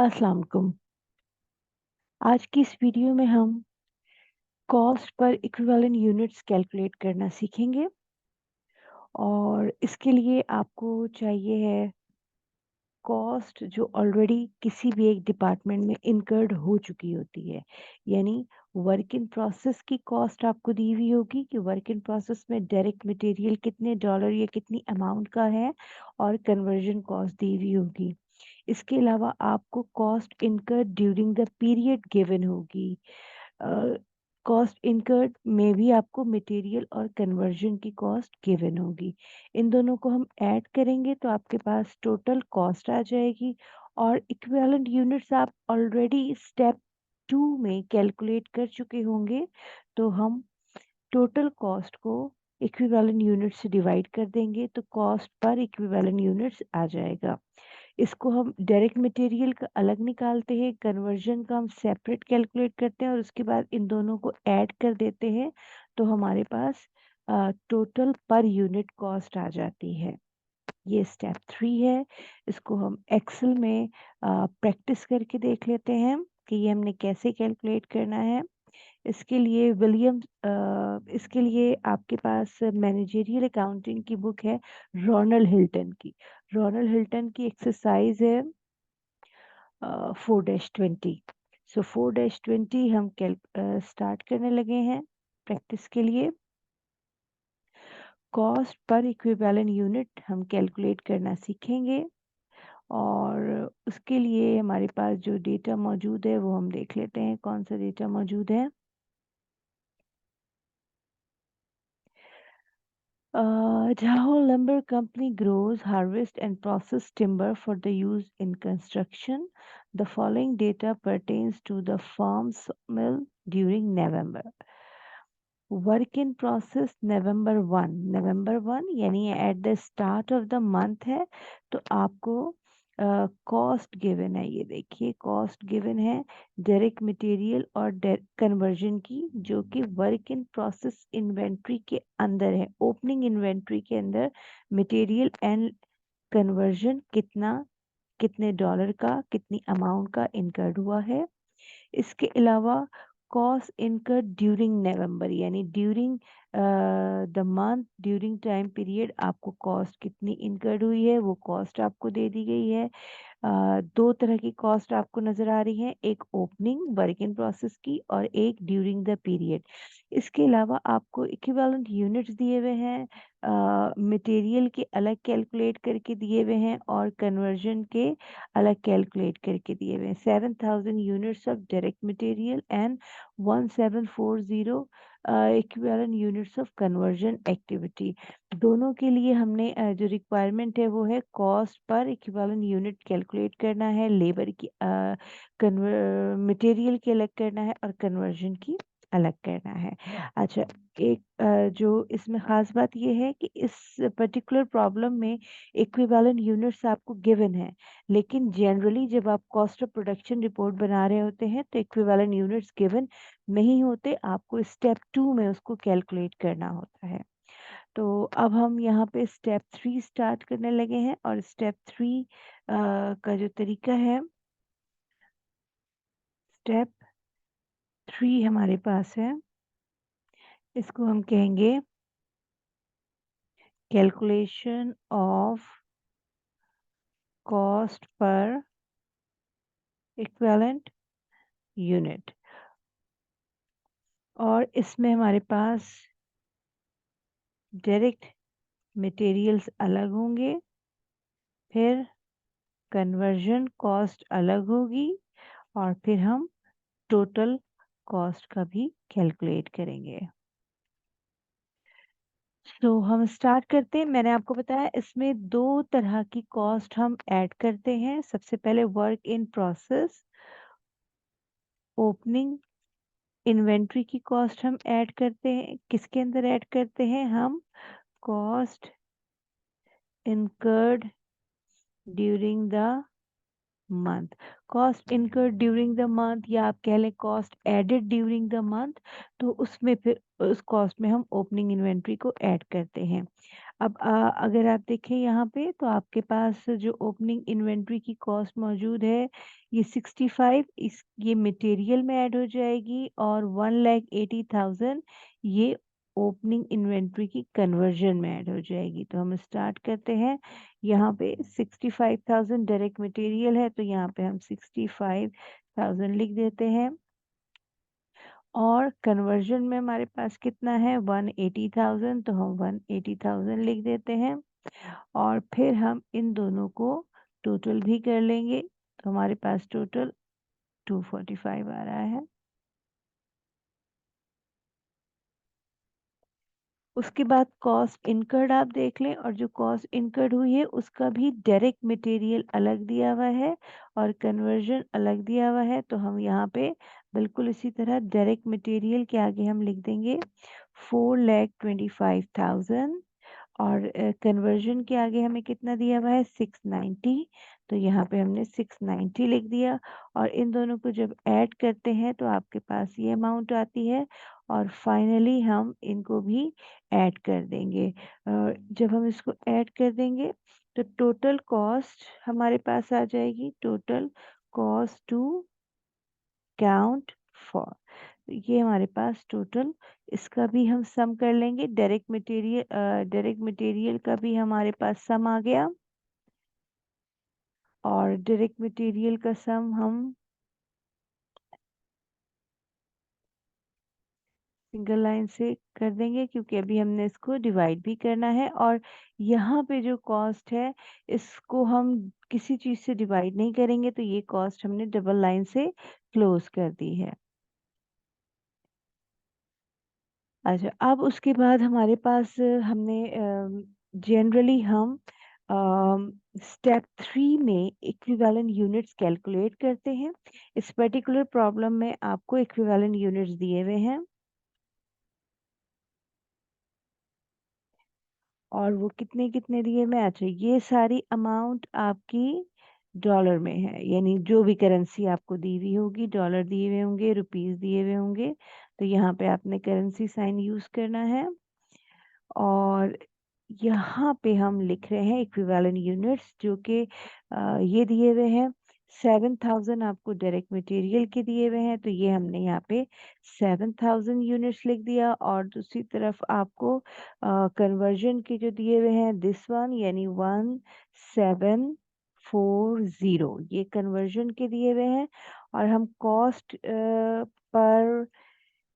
अस्सलाम वालेकुम। आज की इस वीडियो में हम cost per equivalent units calculate करना सीखेंगे और इसके लिए आपको चाहिए है कॉस्ट जो ऑलरेडी किसी भी एक डिपार्टमेंट में इनकर्ड हो चुकी होती है। यानी वर्क इन प्रोसेस की कॉस्ट आपको दी हुई होगी कि वर्क इन प्रोसेस में डायरेक्ट मटेरियल कितने डॉलर या कितनी अमाउंट का है और कन्वर्जन कॉस्ट दी हुई होगी। इसके अलावा आपको cost incurred during the period given होगी। कॉस्ट इनकर्ड में भी आपको मटेरियल और कन्वर्जन की कॉस्ट गिवन होगी। इन दोनों को हम ऐड करेंगे तो आपके पास टोटल कॉस्ट आ जाएगी और इक्विवेलेंट यूनिट्स आप ऑलरेडी स्टेप 2 में कैलकुलेट कर चुके होंगे। तो हम टोटल कॉस्ट को इक्विवेलेंट यूनिट से डिवाइड कर देंगे तो कॉस्ट पर इक्विवेलेंट यूनिट्स आ जाएगा। इसको हम डायरेक्ट मटेरियल का अलग निकालते हैं, कन्वर्जन का हम सेपरेट कैलकुलेट करते हैं और उसके बाद इन दोनों को ऐड कर देते हैं तो हमारे पास टोटल पर यूनिट कॉस्ट आ जाती है। ये स्टेप 3 है। इसको हम एक्सेल में प्रैक्टिस करके देख लेते हैं कि ये हमने कैसे कैलकुलेट करना है। इसके लिए आपके पास मैनेजरियल अकाउंटिंग की बुक है रोनाल्ड हिल्टन की। रोनाल्ड हिल्टन की एक्सरसाइज है 4-20। सो 4-20 हम स्टार्ट करने लगे हैं प्रैक्टिस के लिए। कॉस्ट पर इक्विवेलेंट यूनिट हम कैलकुलेट करना सीखेंगे और उसके लिए हमारे पास जो डेटा मौजूद है वो हम देख लेते हैं कौन सा डेटा मौजूद है। Jahol Lumber Company grows, harvests, and processes timber for the use in construction. The following data pertains to the farm's mill during November. Work in process November 1 यानी at the start of the month है। तो आपको cost given है, ये देखिए cost given है direct material और conversion की, जो कि वर्क इन प्रोसेस इन्वेंट्री के अंदर है। ओपनिंग इन्वेंट्री के अंदर मटेरियल एंड कन्वर्जन कितने डॉलर का, कितनी अमाउंट का इनकर्ड हुआ है। इसके अलावा कॉस्ट इनकर्ड ड्यूरिंग नवंबर यानी during the month, during time period आपको कॉस्ट कितनी इनकर्ड हुई है वो कॉस्ट आपको दे दी गई है। दो तरह की कॉस्ट आपको नजर आ रही है, एक ओपनिंग वर्क इन प्रोसेस की और एक ड्यूरिंग द पीरियड। इसके अलावा आपको इक्विवेलेंट यूनिट्स दिए हुए हैं, मटेरियल के अलग कैलकुलेट करके दिए हुए हैं और कन्वर्जन के अलग कैलकुलेट करके दिए हुए हैं। 7000 units of direct material and 1740 equivalent units of conversion activity. दोनों के लिए हमने जो रिक्वायरमेंट है वो है cost per equivalent unit calculate करना है, लेबर की मटेरियल की अलग करना है और कन्वर्जन की अलग करना है। अच्छा, एक जो इसमें ख़ास बात ये है कि इस पर्टिकुलर प्रॉब्लम में इक्विवेलेंट यूनिट्स आपको गिवन है, लेकिन जनरली जब आप कॉस्ट ऑफ प्रोडक्शन रिपोर्ट बना रहे होते हैं तो इक्विवेलेंट यूनिट्स गिवन नहीं होते, आपको स्टेप 2 में उसको कैलकुलेट करना होता है। तो अब हम यहाँ पे स्टेप 3 स्टार्ट करने लगे हैं और स्टेप 3 का जो तरीका है, स्टेप 3 हमारे पास है, इसको हम कहेंगे calculation of cost per equivalent unit. और इसमें हमारे पास डायरेक्ट मटेरियल्स अलग होंगे, फिर कन्वर्जन कॉस्ट अलग होगी और फिर हम टोटल कॉस्ट का भी कैलकुलेट करेंगे। तो हम स्टार्ट करते हैं। मैंने आपको बताया इसमें दो तरह की कॉस्ट हम ऐड करते हैं। सबसे पहले work in process opening inventory की कॉस्ट हम ऐड करते हैं। किसके अंदर ऐड करते हैं हम? Cost incurred during the month. Cost incurred during the month या आप कह लें cost added during the month, तो उसमें फिर उस कॉस्ट में हम ओपनिंग इन्वेंट्री को ऐड करते हैं। अब अगर आप देखें यहाँ पे तो आपके पास जो ओपनिंग इन्वेंट्री की कॉस्ट मौजूद है ये 65 इस ये मटेरियल में ऐड हो जाएगी और 1,80,000 ये ओपनिंग इन्वेंट्री की कन्वर्जन में ऐड हो जाएगी। तो हम स्टार्ट करते हैं। यहाँ पे 65,000 डायरेक्ट मटेरियल है तो यहाँ पे हम 65,000 लिख देते हैं और कन्वर्जन में हमारे पास कितना है 180,000 तो हम 180,000 लिख देते हैं और फिर हम इन दोनों को टोटल भी कर लेंगे तो हमारे पास टोटल 245 आ रहा है। उसके बाद कॉस्ट इनकर्ड आप देख लें और जो कॉस्ट इनकर्ड हुई है उसका भी डायरेक्ट मटेरियल अलग दिया हुआ है और कन्वर्जन अलग दिया हुआ है तो हम यहाँ पे बिल्कुल इसी तरह डायरेक्ट मटेरियल के आगे हम लिख देंगे 4,25,000 और कन्वर्जन के आगे हमें कितना दिया हुआ है 690 तो यहाँ पे हमने 690 लिख दिया और इन दोनों को जब ऐड करते हैं तो आपके पास ये अमाउंट आती है और फाइनली हम इनको भी ऐड कर देंगे। जब हम इसको ऐड कर देंगे तो टोटल कॉस्ट हमारे पास आ जाएगी total cost to count for ये हमारे पास टोटल इसका भी हम सम कर लेंगे डायरेक्ट मटेरियल का भी हमारे पास सम आ गया और डायरेक्ट मटेरियल का सम हम सिंगल लाइन से कर देंगे क्योंकि अभी हमने इसको डिवाइड भी करना है और यहाँ पे जो कॉस्ट है इसको हम किसी चीज़ से डिवाइड नहीं करेंगे तो ये कॉस्ट हमने डबल लाइन से क्लोज कर दी है। अच्छा अब उसके बाद हमारे पास हमने जनरली हम स्टेप 3 में इक्विवेलेंट यूनिट्स कैलकुलेट करते हैं। इस पर्टिकुलर प्रॉब्लम में आपको इक्विवेलेंट यूनिट्स दिए हुए हैं और वो कितने कितने दिए हुए हैं। अच्छा ये सारी अमाउंट आपकी डॉलर में है यानी जो भी करेंसी आपको दी हुई होगी डॉलर दिए हुए होंगे रुपीस दिए हुए होंगे तो यहाँ पे आपने करेंसी साइन यूज करना है और यहाँ पे हम लिख रहे हैं इक्विवेलेंट यूनिट्स जो कि ये दिए हुए हैं 7,000 आपको डायरेक्ट मटेरियल के दिए हुए हैं तो ये हमने यहाँ पे 7,000 यूनिट्स लिख दिया और दूसरी तरफ आपको कन्वर्जन के जो दिए हुए हैं दिस वन यानी 1740 ये कन्वर्जन के दिए हुए हैं और हम कॉस्ट पर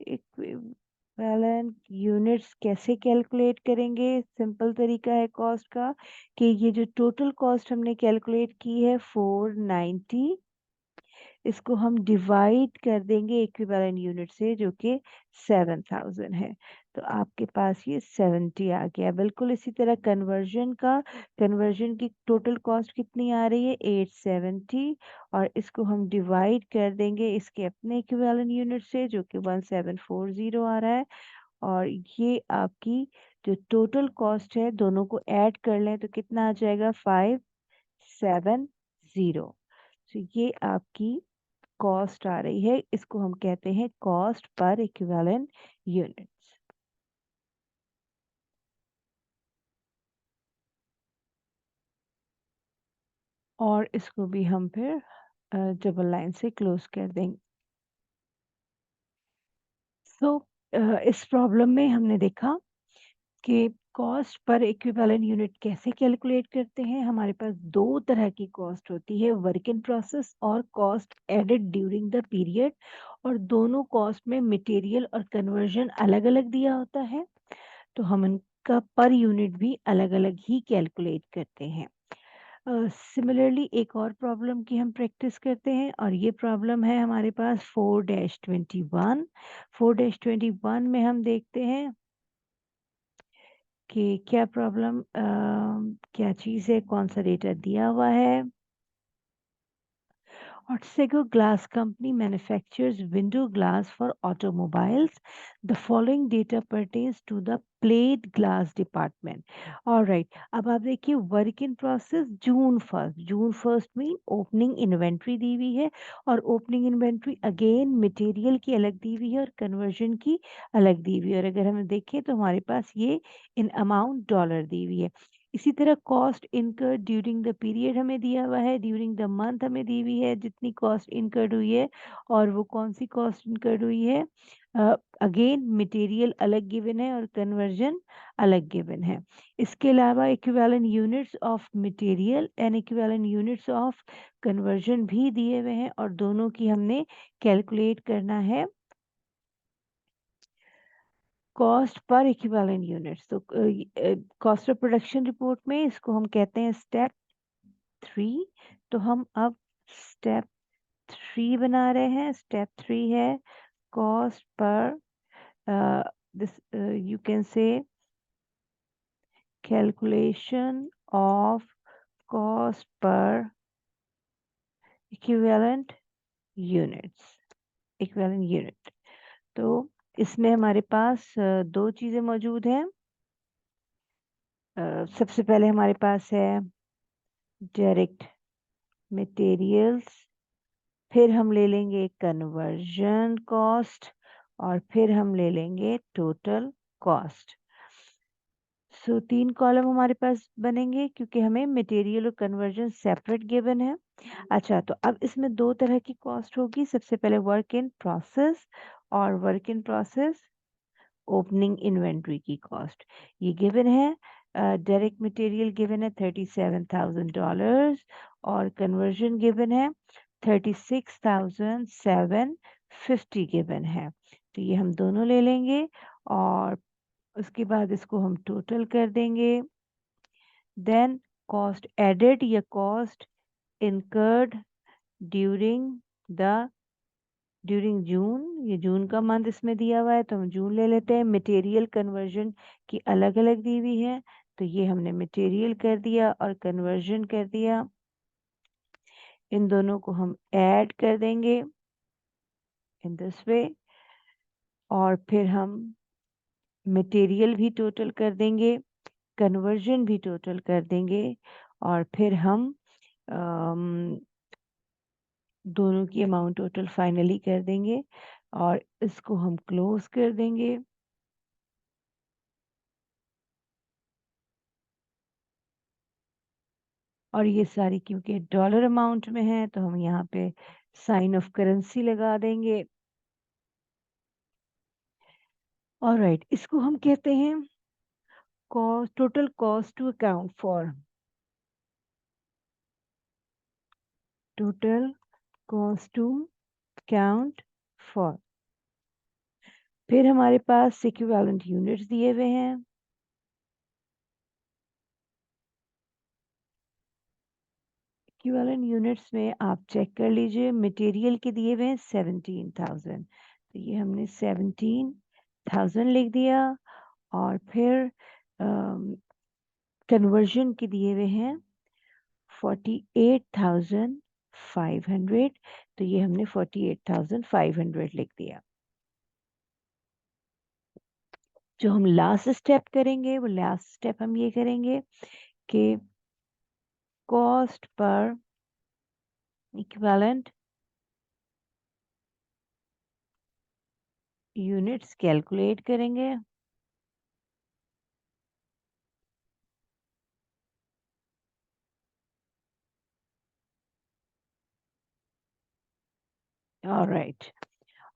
इक्विवेलेंट यूनिट्स कैसे कैलकुलेट करेंगे सिंपल तरीका है कॉस्ट का कि ये जो टोटल कॉस्ट हमने कैलकुलेट की है 490 इसको हम डिवाइड कर देंगे इक्विवेलेंट यूनिट से जो कि 7,000 है तो आपके पास ये 70 आ गया बिल्कुल इसी तरह कन्वर्जन की टोटल कॉस्ट कितनी आ रही है 870 और इसको हम डिवाइड कर देंगे इसके अपने इक्विवेलेंट यूनिट से जो कि 1740 आ रहा है और ये आपकी जो टोटल कॉस्ट है दोनों को ऐड कर लें तो कितना आ जाएगा 570 तो ये आपकी कॉस्ट आ रही है इसको हम कहते हैं कॉस्ट पर इक्विवेलेंट यूनिट्स और इसको भी हम फिर डबल लाइन से क्लोज कर देंगे। सो इस प्रॉब्लम में हमने देखा कि कॉस्ट पर इक्विवेलेंट यूनिट कैसे कैलकुलेट करते हैं। हमारे पास दो तरह की कॉस्ट होती है वर्क इन प्रोसेस और cost added during the period और दोनों कॉस्ट में मटेरियल और कन्वर्जन अलग अलग दिया होता है तो हम इनका पर यूनिट भी अलग अलग ही कैलकुलेट करते हैं। सिमिलरली एक और प्रॉब्लम की हम प्रैक्टिस करते हैं और ये प्रॉब्लम है हमारे पास 4-21 4-21 में हम देखते हैं कि क्या प्रॉब्लम क्या चीज़ है कौन सा डेटा दिया हुआ है Otsego Glass Company manufactures window glass for automobiles. The following data pertains to the plate glass department. All right, अब आप देखिए work in process June first में ओपनिंग इन्वेंट्री दी हुई है और ओपनिंग इन्वेंट्री अगेन मटेरियल की अलग दी हुई है और कन्वर्जन की अलग दी हुई है और अगर हम देखें तो हमारे पास ये इन अमाउंट डॉलर दी हुई है। इसी तरह cost incurred during the period हमें दिया हुआ है, ड्यूरिंग द मंथ हमें दी हुई है जितनी कॉस्ट इनकर्ड हुई है और वो कौन सी कॉस्ट इनकर्ड हुई है। अगेन मटेरियल अलग गिवन है और कन्वर्जन अलग गिवन है। इसके अलावा equivalent units of material and equivalent units of conversion भी दिए हुए हैं और दोनों की हमने कैलकुलेट करना है कॉस्ट पर इक्विवेलेंट यूनिट्स। तो कॉस्ट ऑफ प्रोडक्शन रिपोर्ट में इसको हम कहते हैं स्टेप 3। तो हम अब स्टेप 3 बना रहे हैं। स्टेप 3 है cost per this you can say calculation of cost per equivalent unit. तो इसमें हमारे पास दो चीजें मौजूद हैं। सबसे पहले हमारे पास है डायरेक्ट मटेरियल्स, फिर हम ले लेंगे कन्वर्जन कॉस्ट और फिर हम ले लेंगे टोटल कॉस्ट। सो 3 कॉलम हमारे पास बनेंगे क्योंकि हमें मटेरियल और कन्वर्जन सेपरेट गिवन है। अच्छा, तो अब इसमें दो तरह की कॉस्ट होगी। सबसे पहले वर्क इन प्रोसेस और work in process opening inventory की कॉस्ट ये गिवन है। डायरेक्ट मटेरियल गिवन है $37,000 और कन्वर्जन गिवन है 36,750 गिवन है। तो ये हम दोनों ले लेंगे और उसके बाद इसको हम टोटल कर देंगे। देन कॉस्ट एडेड या cost incurred during the during June, ये जून का मंथ इसमें दिया हुआ है तो हम जून ले लेते हैं। मटेरियल कन्वर्जन की अलग अलग दी हुई है तो ये हमने मटेरियल कर दिया और कन्वर्जन कर दिया। इन दोनों को हम ऐड कर देंगे इन दिस वे और फिर हम मटेरियल भी टोटल कर देंगे, कन्वर्जन भी टोटल कर देंगे और फिर हम दोनों की अमाउंट टोटल फाइनली कर देंगे और इसको हम क्लोज कर देंगे। और ये सारी क्योंकि डॉलर अमाउंट में है तो हम यहाँ पे साइन ऑफ करेंसी लगा देंगे। ऑलराइट, इसको हम कहते हैं cost, total cost to account for, total cost to account for. फिर हमारे पास इक्विवेलेंट यूनिट्स दिए हुए हैं। इक्विवेलेंट यूनिट्स में आप चेक कर लीजिए, मटेरियल के दिए हुए हैं 17,000 तो ये हमने 17,000 लिख दिया और फिर कन्वर्जन के दिए हुए हैं 48,500 तो ये हमने 48,500 लिख दिया। जो हम लास्ट स्टेप करेंगे वो लास्ट स्टेप हम ये करेंगे कि cost per equivalent units calculate करेंगे। ऑलराइट,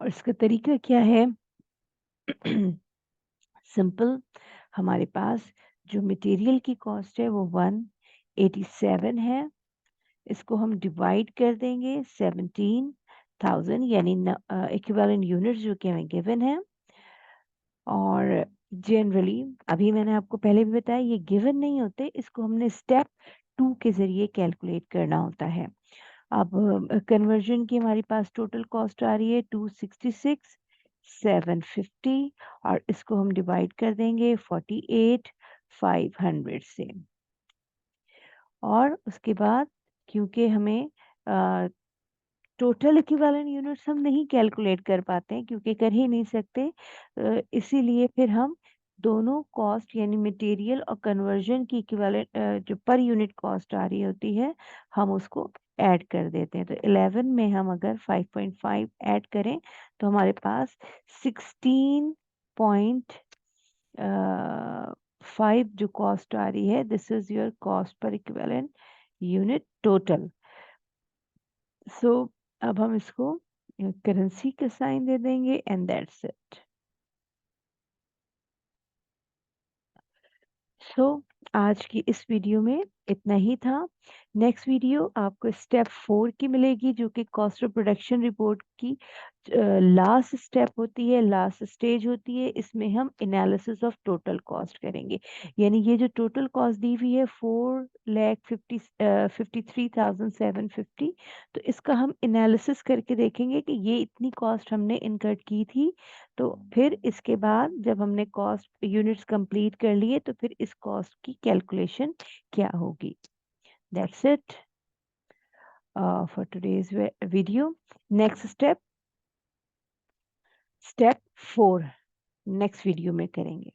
और इसका तरीका क्या है? सिंपल, हमारे पास जो मटेरियल की कॉस्ट है वो 187 है। इसको हम डिवाइड कर देंगे 17,000 यानी इक्विवेलेंट यूनिट्स जो कि हमें गिवन है। और जनरली अभी मैंने आपको पहले भी बताया ये गिवन नहीं होते, इसको हमने स्टेप 2 के जरिए कैलकुलेट करना होता है। अब कन्वर्जन की हमारे पास टोटल कॉस्ट आ रही है 266,750 और इसको हम डिवाइड कर देंगे 48,500 से। और उसके बाद क्योंकि हमें टोटल इक्विवेलेंट यूनिट्स हम नहीं कैलकुलेट कर पाते हैं क्योंकि कर ही नहीं सकते। इसीलिए फिर हम दोनों कॉस्ट यानी मटेरियल और कन्वर्जन की इक्विवेलेंट जो पर यूनिट कॉस्ट आ रही होती है हम उसको ऐड कर देते हैं। तो 11 में हम अगर 5.5 ऐड करें तो हमारे पास 16.5 जो कॉस्ट आ रही है, this is your cost per equivalent unit total. So अब हम इसको करेंसी का साइन दे देंगे एंड दैट्स इट। सो आज की इस वीडियो में इतना ही था। नेक्स्ट वीडियो आपको स्टेप 4 की मिलेगी जो कि कॉस्ट ऑफ प्रोडक्शन रिपोर्ट की लास्ट स्टेप होती है, लास्ट स्टेज होती है। इसमें हम एनालिसिस ऑफ टोटल कॉस्ट करेंगे, यानी ये जो टोटल कॉस्ट दी हुई है 4,53,750, तो इसका हम एनालिसिस करके देखेंगे कि ये इतनी कॉस्ट हमने इनकर्ड की थी। तो फिर इसके बाद जब हमने कॉस्ट यूनिट्स कंप्लीट कर लिए तो फिर इस कॉस्ट की कैलकुलेशन क्या होगी। That's it for today's video. Next step 4 next video में करेंगे।